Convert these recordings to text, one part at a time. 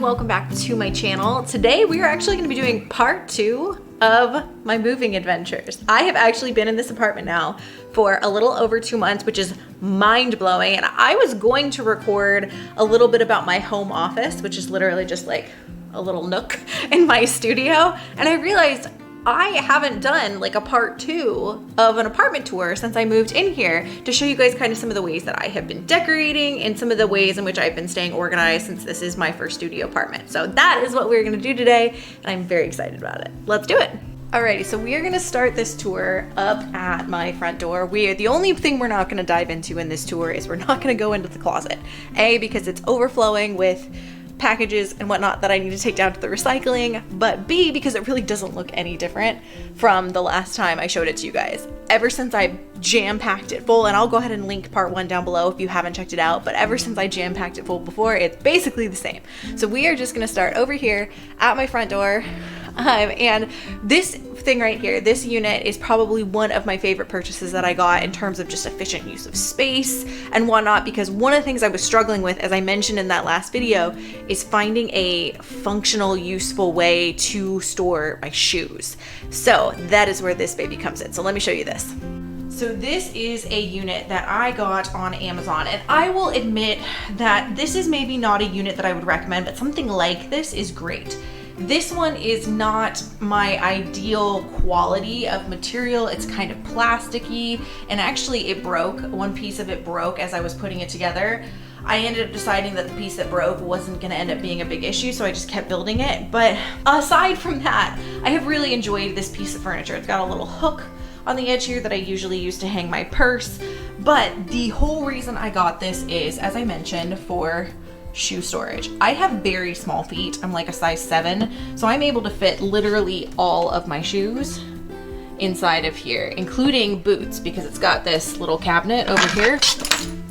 welcome back to my channel. Today we are actually going to be doing part 2 of my moving adventures. I have actually been in this apartment now for a little over 2 months, which is mind-blowing, and I was going to record a little bit about my home office, which is literally just like a little nook in my studio, and I realized I haven't done like a part 2 of an apartment tour since I moved in here to show you guys kind of some of the ways that I have been decorating and some of the ways in which I've been staying organized since this is my first studio apartment. So that is what we're gonna do today, and I'm very excited about it. Let's do it. Alrighty, so we are gonna start this tour up at my front door. The only thing we're not gonna dive into in this tour is we're not gonna go into the closet. A, because it's overflowing with packages and whatnot that I need to take down to the recycling, but B, because it really doesn't look any different from the last time I showed it to you guys. Ever since I jam-packed it full, and I'll go ahead and link part 1 down below if you haven't checked it out, but ever since I jam-packed it full before, it's basically the same. So we are just gonna start over here at my front door. And this thing right here, this unit is probably one of my favorite purchases that I got in terms of just efficient use of space and whatnot, because one of the things I was struggling with, as I mentioned in that last video, is finding a functional, useful way to store my shoes. So that is where this baby comes in. So let me show you this. So this is a unit that I got on Amazon, and I will admit that this is maybe not a unit that I would recommend, but something like this is great. This one is not my ideal quality of material. It's kind of plasticky, and actually it broke. One piece of it broke as I was putting it together. I ended up deciding that the piece that broke wasn't gonna end up being a big issue, so I just kept building it. But aside from that, I have really enjoyed this piece of furniture. It's got a little hook on the edge here that I usually use to hang my purse. But the whole reason I got this is, as I mentioned, for shoe storage. I have very small feet. I'm like a size 7, so I'm able to fit literally all of my shoes inside of here, including boots, because it's got this little cabinet over here.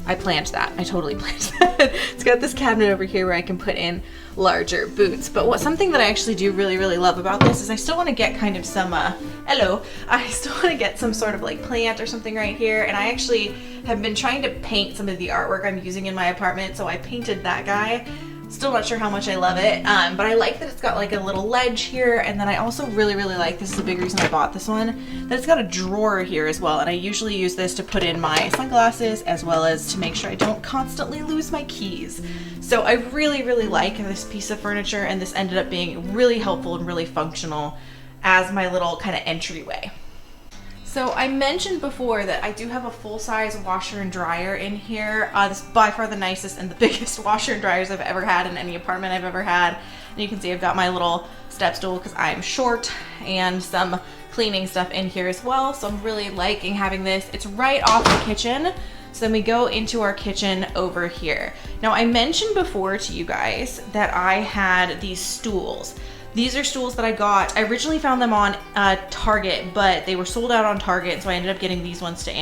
I planned that. I totally planned that. It's got this cabinet over here where I can put in larger boots. But something that I actually do really love about this is I still want to get kind of some, I still want to get some sort of like plant or something right here. And I actually have been trying to paint some of the artwork I'm using in my apartment. So I painted that guy. Still not sure how much I love it, but I like that it's got like a little ledge here, and then I also really like, this is a big reason I bought this one, that it's got a drawer here as well, and I usually use this to put in my sunglasses as well as to make sure I don't constantly lose my keys. So I really like this piece of furniture, and this ended up being really helpful and really functional as my little kind of entryway. So I mentioned before that I do have a full-size washer and dryer in here. This is by far the nicest and the biggest washer and dryers I've ever had in any apartment I've ever had. And you can see I've got my little step stool because I'm short, and some cleaning stuff in here as well. So I'm really liking having this. It's right off the kitchen. So then we go into our kitchen over here. Now I mentioned before to you guys that I had these stools. These are stools that I got. I originally found them on Target, but they were sold out on Target, so I ended up getting these ones from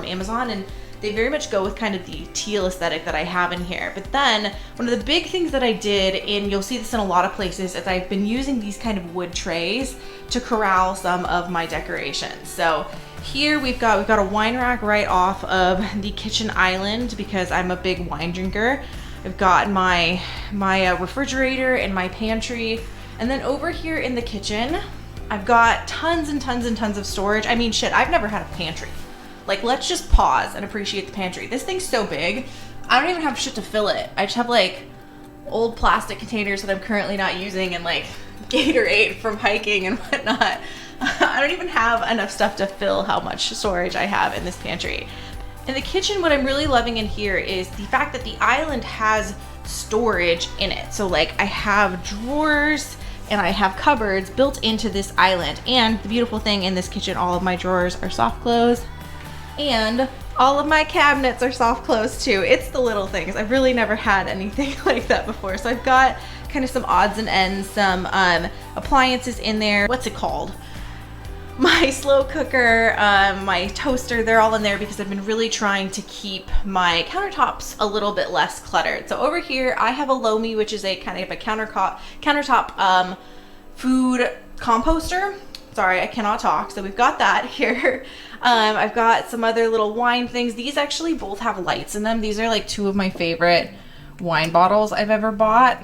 Amazon, and they very much go with kind of the teal aesthetic that I have in here. But then one of the big things that I did, and you'll see this in a lot of places, is I've been using these kind of wood trays to corral some of my decorations. So here we've got a wine rack right off of the kitchen island because I'm a big wine drinker. I've got my refrigerator and my pantry. And then over here in the kitchen, I've got tons and tons of storage. I mean, shit, I've never had a pantry. Like, let's just pause and appreciate the pantry. This thing's so big, I don't even have shit to fill it. I just have like old plastic containers that I'm currently not using and like Gatorade from hiking and whatnot. I don't even have enough stuff to fill how much storage I have in this pantry. In the kitchen, what I'm really loving in here is the fact that the island has storage in it. So like I have drawers and I have cupboards built into this island, and the beautiful thing in this kitchen, all of my drawers are soft close and all of my cabinets are soft close too. It's the little things. I've really never had anything like that before. So I've got kind of some odds and ends, some appliances in there. What's it called? My slow cooker, my toaster, they're all in there because I've been really trying to keep my countertops a little bit less cluttered. So over here, I have a Lomi, which is a kind of a countertop food composter. Sorry, I cannot talk. So we've got that here. I've got some other little wine things. These actually both have lights in them. These are like 2 of my favorite wine bottles I've ever bought.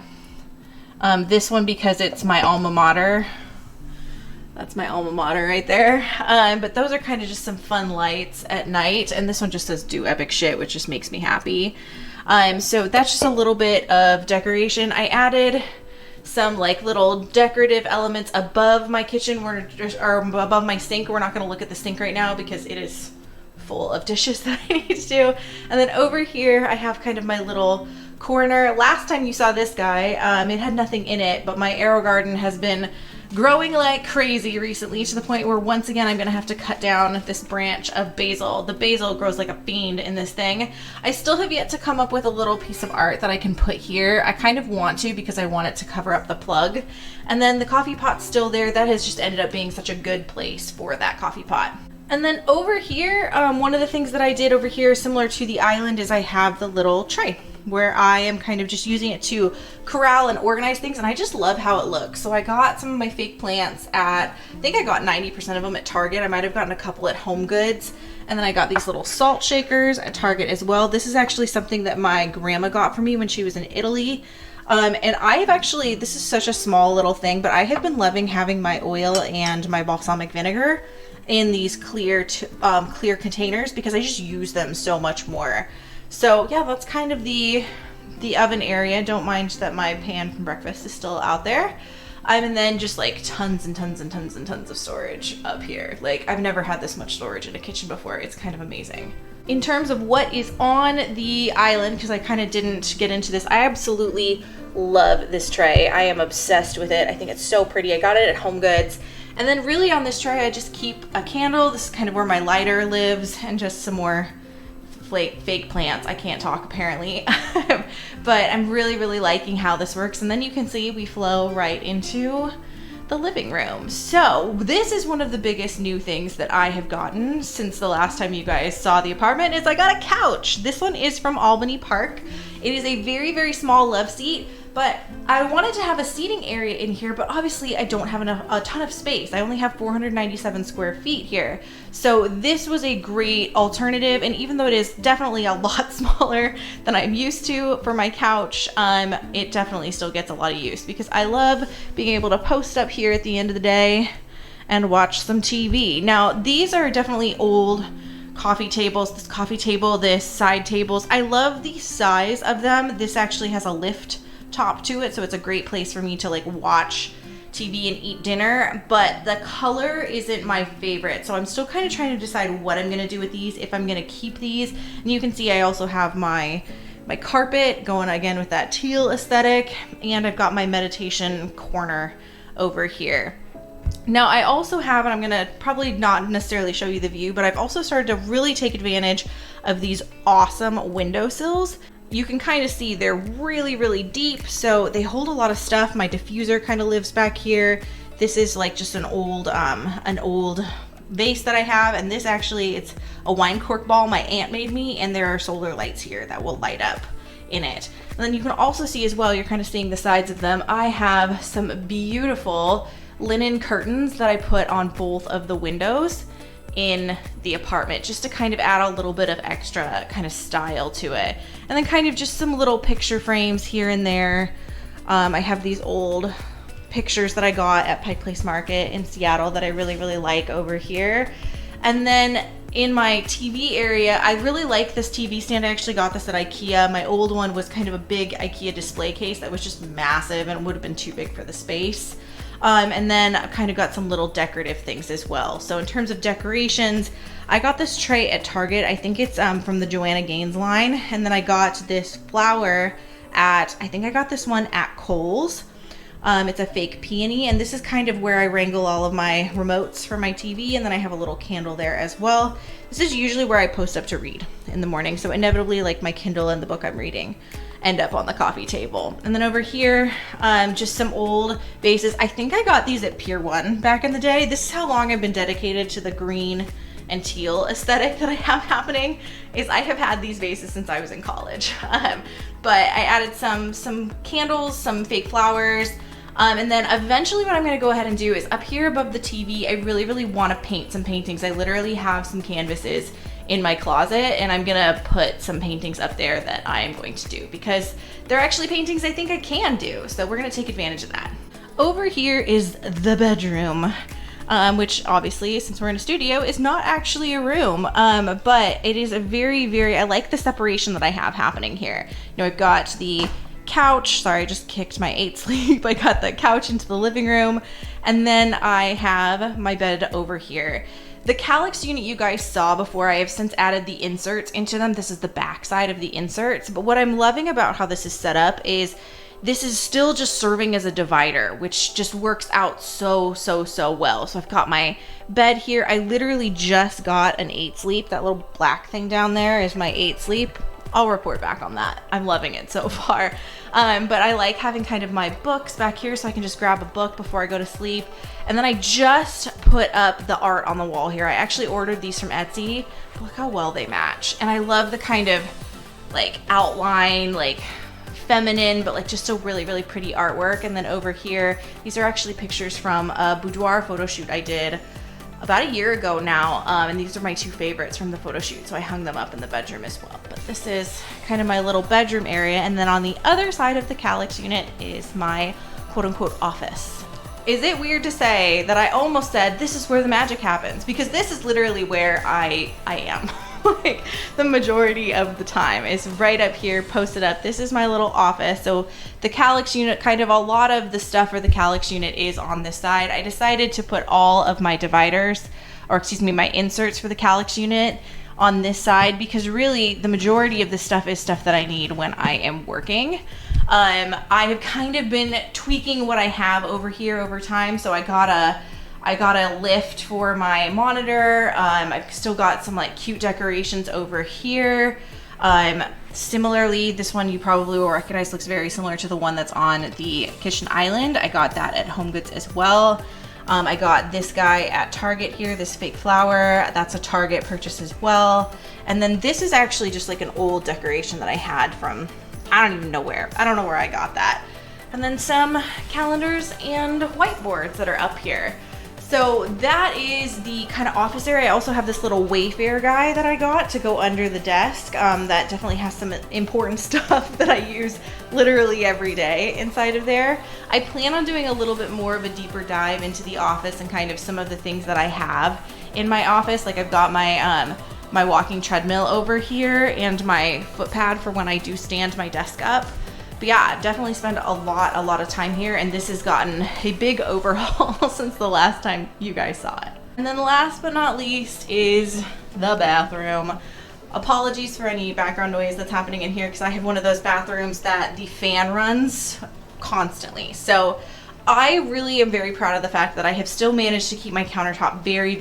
This one because it's my alma mater. That's my alma mater right there. But those are kind of just some fun lights at night. And this one just says do epic shit, which just makes me happy. So that's just a little bit of decoration. I added some like little decorative elements above my kitchen or above my sink. We're not going to look at the sink right now because it is full of dishes that I need to do. And then over here, I have kind of my little corner. Last time you saw this guy, it had nothing in it, but my arrow garden has been growing like crazy recently to the point where once again I'm gonna have to cut down this branch of basil. The basil grows like a fiend in this thing. I still have yet to come up with a little piece of art that I can put here. I kind of want to because I want it to cover up the plug. And then the coffee pot's still there. That has just ended up being such a good place for that coffee pot. And then over here, one of the things that I did over here, similar to the island, is I have the little tray where I am kind of just using it to corral and organize things, and I just love how it looks. So I got some of my fake plants at, I think I got 90% of them at Target. I might have gotten a couple at Home Goods. And then I got these little salt shakers at Target as well. This is actually something that my grandma got for me when she was in Italy. And I have actually, this is such a small little thing, but I have been loving having my oil and my balsamic vinegar in these clear containers because I just use them so much more. So yeah, that's kind of the oven area. Don't mind that my pan from breakfast is still out there. And then just like tons and tons and tons and tons of storage up here. Like I've never had this much storage in a kitchen before. It's kind of amazing. In terms of what is on the island, because I kind of didn't get into this, I absolutely love this tray. I am obsessed with it. I think it's so pretty. I got it at Home Goods. And then really on this tray, I just keep a candle. This is kind of where my lighter lives, and just some more fake plants. I can't talk apparently, but I'm really liking how this works. And then you can see we flow right into the living room. So this is one of the biggest new things that I have gotten since the last time you guys saw the apartment is I got a couch. This one is from Albany Park. It is a very small love seat, but I wanted to have a seating area in here, but obviously I don't have a ton of space. I only have 497 square feet here. So this was a great alternative. And even though it is definitely a lot smaller than I'm used to for my couch, it definitely still gets a lot of use because I love being able to post up here at the end of the day and watch some TV. Now, these are definitely old coffee tables. This coffee table, this side tables. I love the size of them. This actually has a lift top to it, so it's a great place for me to like watch TV and eat dinner, but the color isn't my favorite, so I'm still kind of trying to decide what I'm gonna do with these, if I'm gonna keep these. And you can see I also have my carpet going again with that teal aesthetic, and I've got my meditation corner over here. Now I also have, and I'm gonna probably not necessarily show you the view, but I've also started to really take advantage of these awesome windowsills. You can kind of see they're really deep, so they hold a lot of stuff. My diffuser kind of lives back here. This is like just an old vase that I have, and this actually, it's a wine cork ball my aunt made me, and there are solar lights here that will light up in it. And then you can also see as well, you're kind of seeing the sides of them, I have some beautiful linen curtains that I put on both of the windows in the apartment just to kind of add a little bit of extra kind of style to it. And then kind of just some little picture frames here and there. I have these old pictures that I got at Pike Place Market in Seattle that I really like over here. And then in my TV area, I really like this TV stand. I actually got this at IKEA. My old one was kind of a big IKEA display case that was just massive and would have been too big for the space. And then I've kind of got some little decorative things as well. So in terms of decorations, I got this tray at Target. I think it's from the Joanna Gaines line. And then I got this flower at, I think I got this one at Kohl's. It's a fake peony, and this is kind of where I wrangle all of my remotes for my TV, and then I have a little candle there as well. This is usually where I post up to read in the morning, so inevitably like my Kindle and the book I'm reading end up on the coffee table. And then over here, just some old vases. I think I got these at Pier 1 back in the day. This is how long I've been dedicated to the green and teal aesthetic that I have happening, is I have had these vases since I was in college. But I added some candles, some fake flowers, and then eventually what I'm gonna go ahead and do is up here above the TV, I really want to paint some paintings. I literally have some canvases in my closet, and I'm gonna put some paintings up there that I am going to do because they're actually paintings I think I can do. So we're gonna take advantage of that. Over here is the bedroom, which obviously, since we're in a studio, is not actually a room, but it is a very, I like the separation that I have happening here. You know, I've got the couch, sorry, I just kicked my 8 sleep. I got the couch into the living room, and then I have my bed over here. The Calyx unit you guys saw before, I have since added the inserts into them. This is the back side of the inserts, but what I'm loving about how this is set up is this is still just serving as a divider, which just works out so well. So I've got my bed here. I literally just got an 8 sleep. That little black thing down there is my 8 sleep. I'll report back on that. I'm loving it so far. But I like having kind of my books back here so I can just grab a book before I go to sleep. And then I just put up the art on the wall here. I actually ordered these from Etsy. Look how well they match. And I love the kind of like outline, like feminine, but like just a really pretty artwork. And then over here, these are actually pictures from a boudoir photo shoot I did about a year ago now, and these are my 2 favorites from the photo shoot, so I hung them up in the bedroom as well. But this is kind of my little bedroom area, and then on the other side of the Calyx unit is my quote-unquote office. Is it weird to say that I almost said this is where the magic happens? Because this is literally where I am. Like the majority of the time is right up here posted up. This is my little office. So the Calyx unit, kind of a lot of the stuff for the Calyx unit is on this side. I decided to put all of my dividers, or excuse me, my inserts for the Calyx unit on this side because really the majority of this stuff is stuff that I need when I am working. I have kind of been tweaking what I have over here over time. So I got a lift for my monitor. I've still got some like cute decorations over here. Similarly, this one you probably will recognize looks very similar to the one that's on the kitchen island. I got that at Home Goods as well. I got this guy at Target here, this fake flower. That's a Target purchase as well. And then this is actually just like an old decoration that I had from, I don't even know where. I don't know where I got that. And then some calendars and whiteboards that are up here. So that is the kind of office area. I also have this little Wayfair guy that I got to go under the desk. That definitely has some important stuff that I use literally every day inside of there. I plan on doing a little bit more of a deeper dive into the office and kind of some of the things that I have in my office. Like I've got my my walking treadmill over here and my foot pad for when I do stand my desk up. But yeah, I've definitely spent a lot of time here, and this has gotten a big overhaul since the last time you guys saw it. And then last but not least is the bathroom. Apologies for any background noise that's happening in here because I have one of those bathrooms that the fan runs constantly. So I really am very proud of the fact that I have still managed to keep my countertop very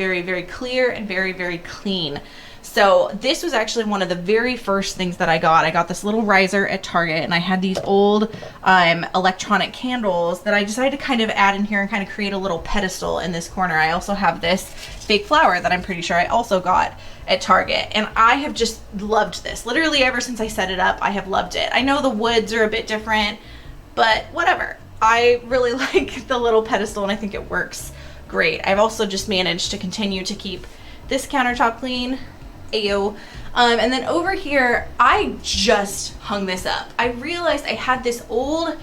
clear and very clean. So this was actually one of the very first things that I got. I got this little riser at Target, and I had these old electronic candles that I decided to kind of add in here and kind of create a little pedestal in this corner. I also have this fake flower that I'm pretty sure I also got at Target, and I have just loved this. Literally ever since I set it up, I have loved it. I know the woods are a bit different, but whatever. I really like the little pedestal, and I think it works great. I've also just managed to continue to keep this countertop clean. Ayo. And then over here, I just hung this up. I realized I had this old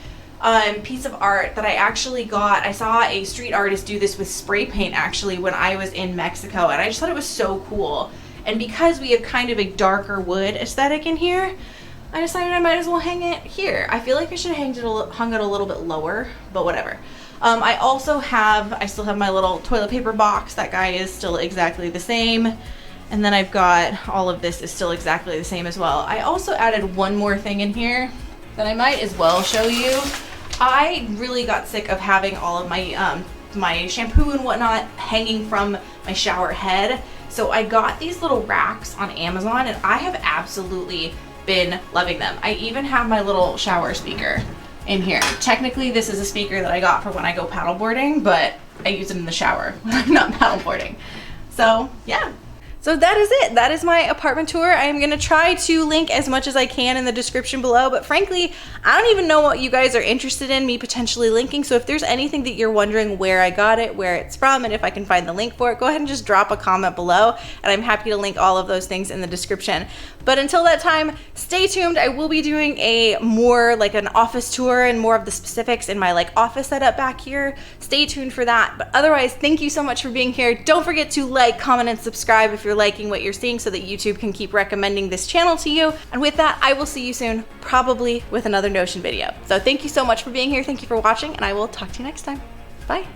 piece of art that I actually got. I saw a street artist do this with spray paint actually when I was in Mexico, and I just thought it was so cool. And because we have kind of a darker wood aesthetic in here, I decided I might as well hang it here. I feel like I should have hung it a little bit lower, but whatever. I still have my little toilet paper box. That guy is still exactly the same. And then I've got all of this is still exactly the same as well. I also added one more thing in here that I might as well show you. I really got sick of having all of my my shampoo and whatnot hanging from my shower head. So I got these little racks on Amazon, and I have absolutely been loving them. I even have my little shower speaker in here. Technically, this is a speaker that I got for when I go paddleboarding, but I use it in the shower when I'm not paddleboarding. So yeah. So So that is it. That is my apartment tour. I am gonna try to link as much as I can in the description below, but frankly, I don't even know what you guys are interested in me potentially linking. So if there's anything that you're wondering where I got it, where it's from, and if I can find the link for it, go ahead and just drop a comment below, and I'm happy to link all of those things in the description. But until that time, stay tuned. I will be doing a more like an office tour and more of the specifics in my like office setup back here. Stay tuned for that. But otherwise, thank you so much for being here. Don't forget to like, comment, and subscribe if you're liking what you're seeing so that YouTube can keep recommending this channel to you. And with that, I will see you soon, probably with another Notion video. So thank you so much for being here. Thank you for watching, and I will talk to you next time. Bye.